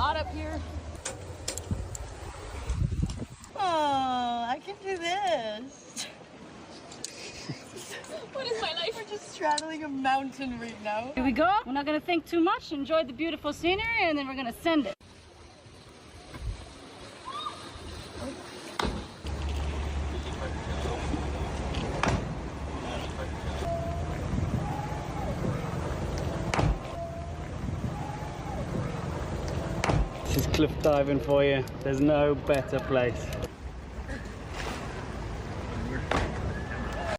hot up here. Oh, I can do this. What is my life? We're just straddling a mountain right now. Here we go. We're not gonna think too much. Enjoy the beautiful scenery, and then we're gonna send it. This is cliff diving for you. There's no better place.